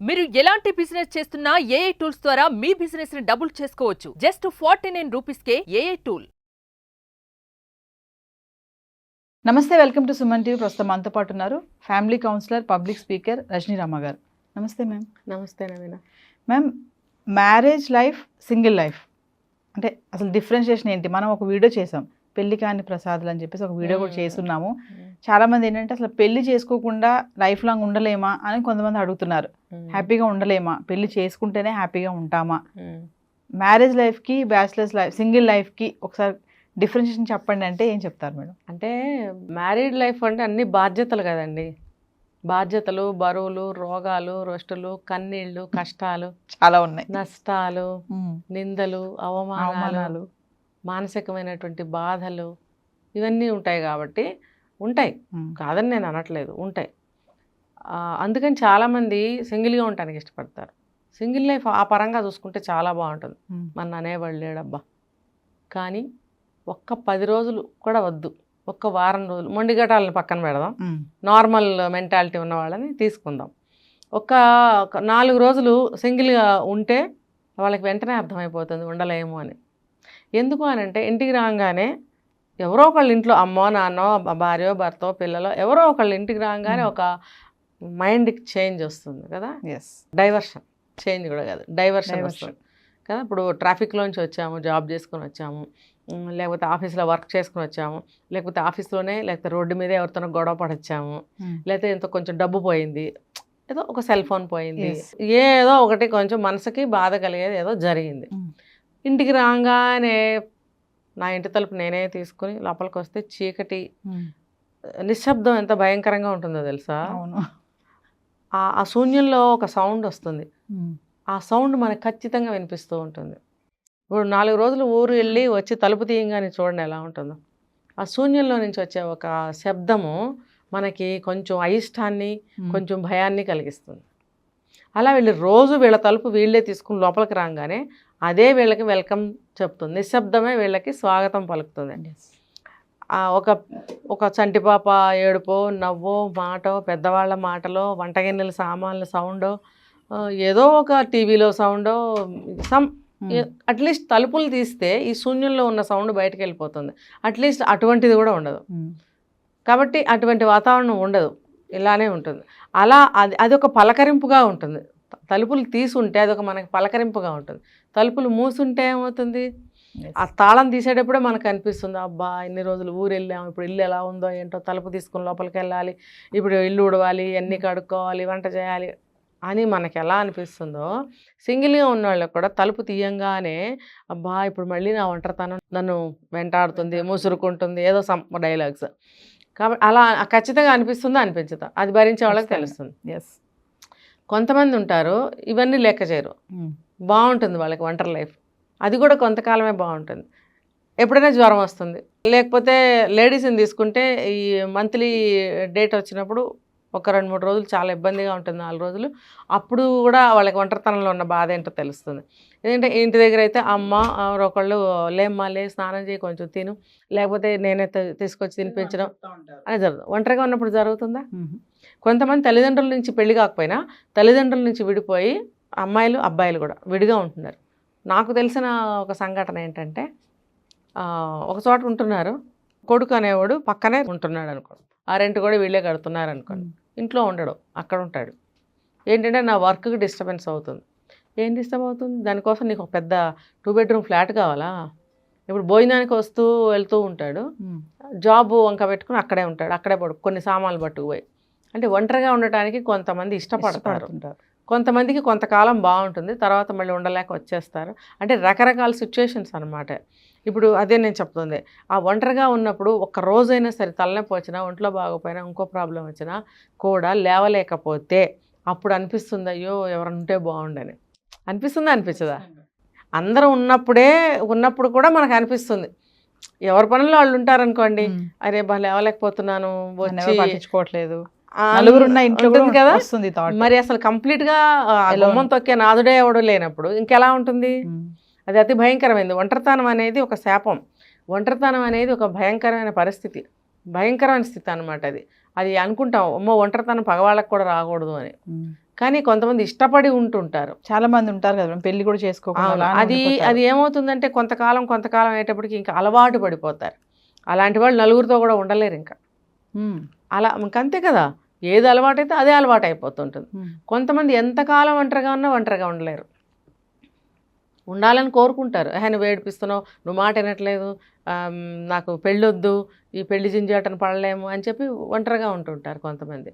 మీరు ఎలాంటి బిజినెస్ చేస్తున్నా ఏఐ టూల్స్ ద్వారా మీ బిజినెస్ ని డబుల్ చేసుకోవచ్చు. జస్ట్ 49 రూపీస్కే ఏఐ టూల్. నమస్తే, వెల్కమ్ టు సుమన్ టీవీ. ప్రస్తుతం మనతో పాటు ఉన్నారు family counsellor, public speaker Rajani Rama garu. నమస్తే మ్యామ్. నమస్తే Naveena. Ma'am, marriage life, single life అంటే అసలు డిఫరెన్షియేషన్ ఏంటి? మనం ఒక వీడియో చేసాం, పెళ్లి కాని ప్రసాదులు అని చెప్పేసి ఒక వీడియో కూడా చేస్తున్నాము. చాలా మంది ఏంటంటే అసలు పెళ్లి చేసుకోకుండా లైఫ్ లాంగ్ ఉండలేమా అని కొంతమంది అడుగుతున్నారు. హ్యాపీగా ఉండలేమా, పెళ్లి చేసుకుంటేనే హ్యాపీగా ఉంటామా? మ్యారేజ్ లైఫ్కి, బ్యాచిలర్స్ లైఫ్, సింగిల్ లైఫ్కి ఒకసారి డిఫరెన్షియేషన్ చెప్పండి అంటే ఏం చెప్తారు మేడం? అంటే మ్యారీడ్ లైఫ్ అంటే అన్ని బాధ్యతలు కదండి. బాధ్యతలు, బరువులు, రోగాలు, రొస్టులు, కన్నీళ్ళు, కష్టాలు చాలా ఉన్నాయి, నష్టాలు, నిందలు, అవమానాలు, మానసికమైనటువంటి బాధలు ఇవన్నీ ఉంటాయి. కాబట్టి ఉంటాయి, కాదని నేను అనట్లేదు, ఉంటాయి. అందుకని చాలామంది సింగిల్గా ఉండటానికి ఇష్టపడతారు. సింగిల్ లైఫ్ ఆ పరంగా చూసుకుంటే చాలా బాగుంటుంది. మన అనేవాళ్ళు లేడబ్బా. కానీ ఒక్క 10 రోజులు కూడా వద్దు, ఒక్క వారం రోజులు మొండిగటాలను పక్కన పెడదాం, నార్మల్ మెంటాలిటీ ఉన్న వాళ్ళని తీసుకుందాం. ఒక 4 రోజులు సింగిల్గా ఉంటే వాళ్ళకి వెంటనే అర్థమైపోతుంది ఉండలేము అని. ఎందుకు అని అంటే ఇంటికి రాగానే ఎవరో ఒకళ్ళు ఇంట్లో అమ్మో, నాన్నో, భార్యో, భర్తో, పిల్లలో ఎవరో ఒకళ్ళు ఇంటికి రాగానే ఒక మైండ్కి చేంజ్ వస్తుంది కదా. డైవర్షన్, చేంజ్ కూడా కాదు, డైవర్షన్ వస్తుంది కదా. ఇప్పుడు ట్రాఫిక్లోంచి వచ్చాము, జాబ్ చేసుకొని వచ్చాము, లేకపోతే ఆఫీస్లో వర్క్ చేసుకుని వచ్చాము, లేకపోతే ఆఫీస్లోనే, లేకపోతే రోడ్డు మీదే ఎవరితోనో గొడవ పడొచ్చాము, లేకపోతే ఎంతో కొంచెం డబ్బు పోయింది, ఏదో ఒక సెల్ ఫోన్ పోయింది, ఏదో ఒకటి కొంచెం మనసుకి బాధ కలిగేది ఏదో జరిగింది. ఇంటికి రాగానే నా ఇంటి తలుపు నేనే తీసుకుని లోపలికి వస్తే చీకటి, నిశ్శబ్దం ఎంత భయంకరంగా ఉంటుందో తెలుసా. ఆ శూన్యంలో ఒక సౌండ్ వస్తుంది, ఆ సౌండ్ మనకు ఖచ్చితంగా వినిపిస్తూ ఉంటుంది. ఇప్పుడు 4 రోజులు ఊరు వెళ్ళి వచ్చి తలుపు తీయంగానే చూడండి ఎలా ఉంటుందో. ఆ శూన్యంలో నుంచి వచ్చే ఒక శబ్దము మనకి కొంచెం అయిష్టాన్ని, కొంచెం భయాన్ని కలిగిస్తుంది. అలా వీళ్ళు రోజు వీళ్ళ తలుపు వీళ్ళే తీసుకుని లోపలికి రాగానే అదే వీళ్ళకి వెల్కమ్ చెప్తుంది, నిశ్శబ్దమే వీళ్ళకి స్వాగతం పలుకుతుంది. ఒక చంటిపాప ఏడుపో, నవ్వో, మాటో, పెద్దవాళ్ళ మాటలో, వంటగిన్నెల సామాన్ల సౌండో, ఏదో ఒక టీవీలో సౌండో, అట్లీస్ట్ తలుపులు తీస్తే ఈ శూన్యంలో ఉన్న సౌండ్ బయటకు వెళ్ళిపోతుంది. అట్లీస్ట్ అటువంటిది కూడా ఉండదు. కాబట్టి అటువంటి వాతావరణం ఉండదు, ఇలానే ఉంటుంది. అలా అది ఒక పలకరింపుగా ఉంటుంది. తలుపులు తీసుంటే అదొక మనకి పలకరింపుగా ఉంటుంది. తలుపులు మూసుంటే ఏమవుతుంది, ఆ తాళం తీసేటప్పుడే మనకు అనిపిస్తుంది, అబ్బా ఇన్ని రోజులు ఊరు వెళ్ళాము, ఇప్పుడు ఇల్లు ఎలా ఉందో ఏంటో, తలుపు తీసుకుని లోపలికి వెళ్ళాలి, ఇప్పుడు ఇల్లు ఉడవాలి, అన్నీ కడుక్కోవాలి, వంట చేయాలి అని మనకి ఎలా అనిపిస్తుందో, సింగిల్గా ఉన్న వాళ్ళకి కూడా తలుపు తీయంగానే అబ్బా ఇప్పుడు మళ్ళీ నా ఒంటరితనం నన్ను వెంటాడుతుంది, ముసురుకుంటుంది, ఏదో డైలాగ్స్. కాబట్టి అలా ఖచ్చితంగా అనిపిస్తుందో అనిపించదా, అది భరించే వాళ్ళకి తెలుస్తుంది. కొంతమంది ఉంటారు ఇవన్నీ లెక్క చేయరు, బాగుంటుంది వాళ్ళకి ఒంటరి లైఫ్, అది కూడా కొంతకాలమే బాగుంటుంది. ఎప్పుడైనా జ్వరం వస్తుంది, లేకపోతే లేడీస్ని తీసుకుంటే ఈ మంత్లీ డేట్ వచ్చినప్పుడు ఒక 2-3 రోజులు చాలా ఇబ్బందిగా ఉంటుంది, 4 రోజులు. అప్పుడు కూడా వాళ్ళకి ఒంటరితనంలో ఉన్న బాధ ఏంటో తెలుస్తుంది. ఎందుకంటే ఇంటి దగ్గర అయితే అమ్మ ఒకళ్ళు లేమ్మా, లే, స్నానం చేయి, కొంచెం తిను, లేకపోతే నేనే తీసుకొచ్చి తినిపించడం అని జరుగుతుంది. ఒంటరిగా ఉన్నప్పుడు జరుగుతుందా? కొంతమంది తల్లిదండ్రుల నుంచి పెళ్లి కాకపోయినా తల్లిదండ్రుల నుంచి విడిపోయి అమ్మాయిలు, అబ్బాయిలు కూడా విడిగా ఉంటున్నారు. నాకు తెలిసిన ఒక సంఘటన ఏంటంటే, ఒక చోట ఉంటున్నారు, కొడుకు అనేవాడు పక్కనే ఉంటున్నాడు అనుకోండి, ఆ రెంట్ కూడా వీళ్ళే కడుతున్నారు అనుకోండి, ఇంట్లో ఉండడు, అక్కడ ఉంటాడు. ఏంటంటే నా వర్క్కి డిస్టర్బెన్స్ అవుతుంది. ఏం డిస్టర్బ్ అవుతుంది? దానికోసం నీకు ఒక పెద్ద 2 బెడ్రూమ్ ఫ్లాట్ కావాలా? ఇప్పుడు భోజనానికి వస్తూ వెళ్తూ ఉంటాడు, జాబ్ వంక పెట్టుకుని అక్కడే ఉంటాడు, అక్కడే కొన్ని సామాన్లు పట్టుకుపోయి. అంటే ఒంటరిగా ఉండటానికి కొంతమంది ఇష్టపడతారు, కొంతమందికి కొంతకాలం బాగుంటుంది, తర్వాత మళ్ళీ ఉండలేక వచ్చేస్తారు. అంటే రకరకాల సిచ్యువేషన్స్ అనమాట. ఇప్పుడు అదే నేను చెప్తుంది, ఆ ఒంటరిగా ఉన్నప్పుడు ఒక్క రోజైనా సరే తలనొప్పి వచ్చినా, ఒంట్లో బాగోపోయినా, ఇంకో ప్రాబ్లం వచ్చినా కూడా లేవలేకపోతే అప్పుడు అనిపిస్తుంది, అయ్యో ఎవరైనా ఉంటే బాగుండని అనిపిస్తుందా, అనిపించదా? అందరూ ఉన్నప్పుడు కూడా మనకు అనిపిస్తుంది. ఎవరి పనుల్లో వాళ్ళు ఉంటారనుకోండి, అరే బా లేవలేకపోతున్నాను, వచ్చి పట్టించుకోవట్లేదు, నలుగురున్న ఇంట్లో కదా వస్తుంది. మరి అసలు కంప్లీట్గా గుమ్మం తొక్కే నాదుడే ఎవడు లేనప్పుడు ఇంకెలా ఉంటుంది? అది అతి భయంకరమైనది. ఒంటరితనం అనేది ఒక శాపం, ఒంటరితనం అనేది ఒక భయంకరమైన పరిస్థితి, భయంకరమైన స్థితి అనమాట. అది అనుకుంటాం, అమ్మో ఒంటరితనం పగవాళ్ళకి కూడా రాకూడదు అని. కానీ కొంతమంది ఇష్టపడి ఉంటుంటారు. చాలా మంది ఉంటారు కదా మేడం, పెళ్లి కూడా చేసుకోకుండా అవును. అలానే అది ఉండిపోతారు. అది ఏమవుతుందంటే కొంతకాలం అయ్యేటప్పటికి ఇంకా అలవాటు పడిపోతారు. అలాంటి వాళ్ళు నలుగురితో కూడా ఉండలేరు ఇంకా. అలా ఇంకంతే కదా, ఏది అలవాటు అయితే అదే అలవాటు అయిపోతుంటుంది. కొంతమంది ఎంతకాలం ఒంటరిగా ఉన్నా ఒంటరిగా ఉండలేరు, ఉండాలని కోరుకుంటారు. నువ్వు ఏడిపిస్తున్నావు, నువ్వు మాట వినట్లేదు, నాకు పెళ్ళొద్దు, ఈ పెళ్లి జింజాటను పడలేము అని చెప్పి ఒంటరిగా ఉంటుంటారు కొంతమంది.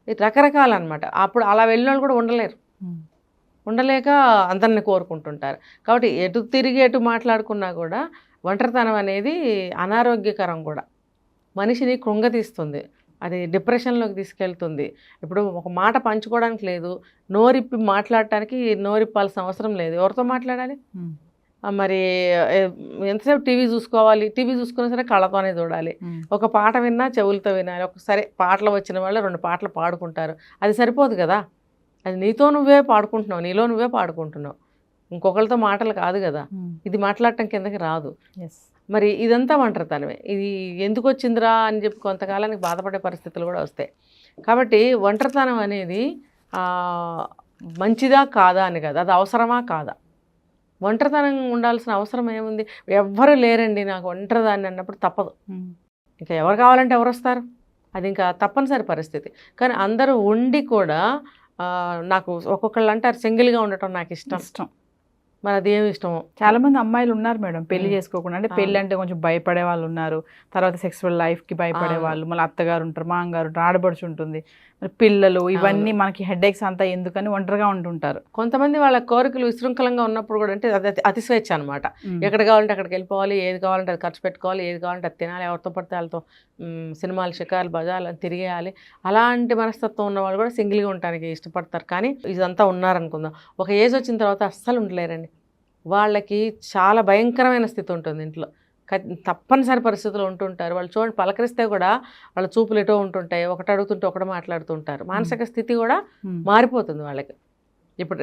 ఇది రకరకాలు అనమాట. అప్పుడు అలా వెళ్ళిన వాళ్ళు కూడా ఉండలేరు, ఉండలేక అందరిని కోరుకుంటుంటారు. కాబట్టి ఎటు తిరిగి ఎటు మాట్లాడుకున్నా కూడా ఒంటరితనం అనేది అనారోగ్యకరం కూడా, మనిషిని కృంగతీస్తుంది, అది డిప్రెషన్లోకి తీసుకెళ్తుంది. ఇప్పుడు ఒక మాట పంచుకోవడానికి లేదు, నోరిప్పి మాట్లాడటానికి నోరిప్పాల్సిన అవసరం లేదు. ఎవరితో మాట్లాడాలి? మరి ఎంతసేపు టీవీ చూసుకోవాలి, టీవీ చూసుకున్నా సరే కళ్ళతోనే చూడాలి. ఒక పాట విన్నా చెవులతో వినాలి. ఒకసారి పాటలు వచ్చిన వాళ్ళు 2 పాటలు పాడుకుంటారు, అది సరిపోదు కదా. అది నీతో నువ్వే పాడుకుంటున్నావు, నీలో నువ్వే పాడుకుంటున్నావు, ఇంకొకరితో మాటలు కాదు కదా. ఇది మాట్లాడటం కిందకి రాదు. మరి ఇదంతా ఒంటరితనమే. ఇది ఎందుకు వచ్చిందిరా అని చెప్పి కొంతకాలానికి బాధపడే పరిస్థితులు కూడా వస్తాయి. కాబట్టి ఒంటరితనం అనేది మంచిదా కాదా అని కాదు, అది అవసరమా కాదా. ఒంటరితనం ఉండాల్సిన అవసరం ఏముంది? ఎవ్వరు లేరండి నాకు ఒంటరిదాన్ని అన్నప్పుడు తప్పదు. ఇంకా ఎవరు కావాలంటే ఎవరు వస్తారు, అది ఇంకా తప్పనిసరి పరిస్థితి. కానీ అందరూ ఉండి కూడా నాకు ఒక్కొక్కళ్ళు అంటారు సింగిల్గా ఉండటం నాకు ఇష్టం. మరి అది ఏమి ఇష్టమో. చాలా మంది అమ్మాయిలు ఉన్నారు మేడం పెళ్లి చేసుకోకుండా, అంటే పెళ్లి అంటే కొంచెం భయపడే వాళ్ళు ఉన్నారు, తర్వాత సెక్సువల్ లైఫ్కి భయపడే వాళ్ళు, మళ్ళీ అత్తగారు ఉంటారు, మామగారు ఉంటారు, ఆడబడుచు ఉంటుంది, మరి పిల్లలు, ఇవన్నీ మనకి హెడేక్స్ అంతా ఎందుకని ఒంటరిగా ఉంటుంటారు. కొంతమంది వాళ్ళ కోరికలు విశృంఖలంగా ఉన్నప్పుడు కూడా అంటే అది అతిస్వేచ్ఛ అనమాట. ఎక్కడ కావాలంటే అక్కడికి వెళ్ళిపోవాలి, ఏది కావాలంటే అది ఖర్చు పెట్టుకోవాలి, ఏది కావాలంటే అది తినాలి, ఎవరితో పడితే వాళ్ళతో సినిమాలు, షికార్లు, బజార్లు తిరిగేయాలి. అలాంటి మనస్తత్వం ఉన్న వాళ్ళు కూడా సింగిల్గా ఉండడానికి ఇష్టపడతారు. కానీ ఇదంతా ఉన్నారనుకుందాం, ఒక ఏజ్ వచ్చిన తర్వాత అస్సలు ఉండలేరండి. వాళ్ళకి చాలా భయంకరమైన స్థితి ఉంటుంది ఇంట్లో, తప్పనిసరి పరిస్థితులు ఉంటుంటారు. వాళ్ళు చూడండి, పలకరిస్తే కూడా వాళ్ళ చూపులు ఎటో ఉంటుంటాయి, ఒకటి అడుగుతుంటే ఒకటి మాట్లాడుతుంటారు. మానసిక స్థితి కూడా మారిపోతుంది వాళ్ళకి. ఇప్పుడు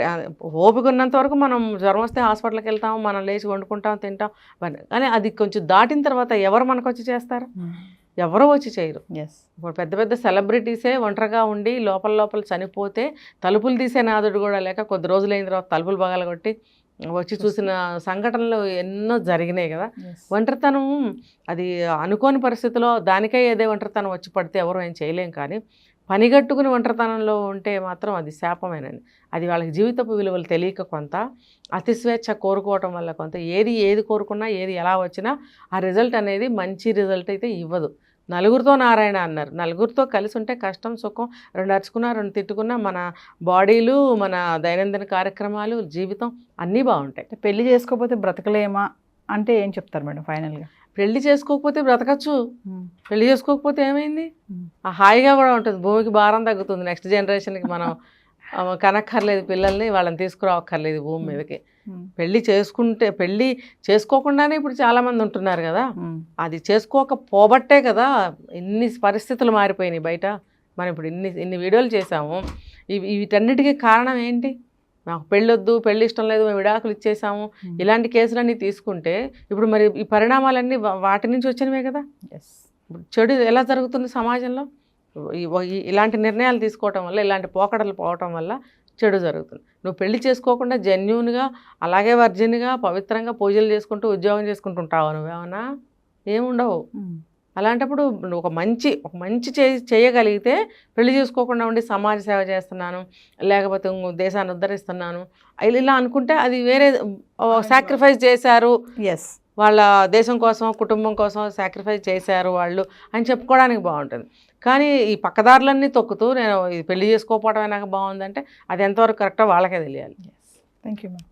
ఓపిక ఉన్నంత వరకు మనం జ్వరం వస్తే హాస్పిటల్కి వెళ్తాం, మనం లేచి వండుకుంటాం, తింటాం. కానీ అది కొంచెం దాటిన తర్వాత ఎవరు మనకు వచ్చి చేస్తారు? ఎవరో వచ్చి చేయరు. ఇప్పుడు పెద్ద పెద్ద సెలబ్రిటీసే ఒంటరిగా ఉండి లోపల చనిపోతే తలుపులు తీసే నాదుడు కూడా లేక కొద్ది రోజులు అయిన తర్వాత తలుపులు పగలగొట్టి వచ్చి చూసిన సంఘటనలు ఎన్నో జరిగినాయి కదా. ఒంటరితనం అది అనుకోని పరిస్థితిలో దానికే ఏదే ఒంటరితనం వచ్చి పడితే ఎవరు ఏం చేయలేం. కానీ పనిగట్టుకుని ఒంటరితనంలో ఉంటే మాత్రం అది శాపమేనండి. అది వాళ్ళకి జీవితపు విలువలు తెలియక కొంత, అతిస్వేచ్ఛ కోరుకోవటం వల్ల కొంత, ఏది కోరుకున్నా ఏది ఎలా వచ్చినా ఆ రిజల్ట్ అనేది మంచి రిజల్ట్ అయితే ఇవ్వదు. నలుగురితో నారాయణ అన్నారు, నలుగురితో కలిసి ఉంటే కష్టం సుఖం 2 అరుచుకున్నా 2 తిట్టుకున్నా మన బాడీలు, మన దైనందిన కార్యక్రమాలు, జీవితం అన్నీ బాగుంటాయి. పెళ్లి చేసుకోకపోతే బ్రతకలేమా అంటే ఏం చెప్తారు మేడం ఫైనల్గా? పెళ్లి చేసుకోకపోతే బ్రతకచ్చు, పెళ్లి చేసుకోకపోతే ఏమైంది, హాయిగా కూడా ఉంటుంది, భూమికి భారం తగ్గుతుంది, నెక్స్ట్ జనరేషన్కి మనం కనక్కర్లేదు, పిల్లల్ని వాళ్ళని తీసుకురావక్కర్లేదు భూమి మీదకి. పెళ్లి చేసుకోకుండానే ఇప్పుడు చాలామంది ఉంటున్నారు కదా, అది చేసుకోకపోబట్టే కదా ఇన్ని పరిస్థితులు మారిపోయినాయి బయట. మనం ఇప్పుడు ఇన్ని వీడియోలు చేసాము, వీటన్నిటికీ కారణం ఏంటి? నాకు పెళ్ళొద్దు, పెళ్ళి ఇష్టం లేదు, మేము విడాకులు ఇచ్చేసాము, ఇలాంటి కేసులన్నీ తీసుకుంటే ఇప్పుడు మరి ఈ పరిణామాలన్నీ వాటి నుంచి వచ్చినవే కదా. ఇప్పుడు చెడు ఎలా జరుగుతుంది సమాజంలో? ఇలాంటి నిర్ణయాలు తీసుకోవటం వల్ల, ఇలాంటి పోకడలు పోవటం వల్ల చెడు జరుగుతుంది. నువ్వు పెళ్లి చేసుకోకుండా జెన్యూన్గా అలాగే వర్జిన్గా పవిత్రంగా పూజలు చేసుకుంటూ ఉద్యోగం చేసుకుంటుంటావు, నువ్వేమన్నా ఏముండవు. అలాంటప్పుడు నువ్వు ఒక మంచి చేయగలిగితే పెళ్లి చేసుకోకుండా ఉండి సమాజ సేవ చేస్తున్నాను, లేకపోతే దేశాన్ని ఉద్ధరిస్తున్నాను ఇలా అనుకుంటే అది వేరే. సాక్రిఫైస్ చేశారు, వాళ్ళ దేశం కోసం, కుటుంబం కోసం సాక్రిఫైస్ చేశారు వాళ్ళు అని చెప్పుకోవడానికి బాగుంటుంది. కానీ ఈ పక్కదారులన్నీ తొక్కుతూ నేను పెళ్లి చేసుకోకపోవడమే నాకు బాగుందంటే అది ఎంతవరకు కరెక్టో వాళ్ళకే తెలియాలి. Thank you ma'am.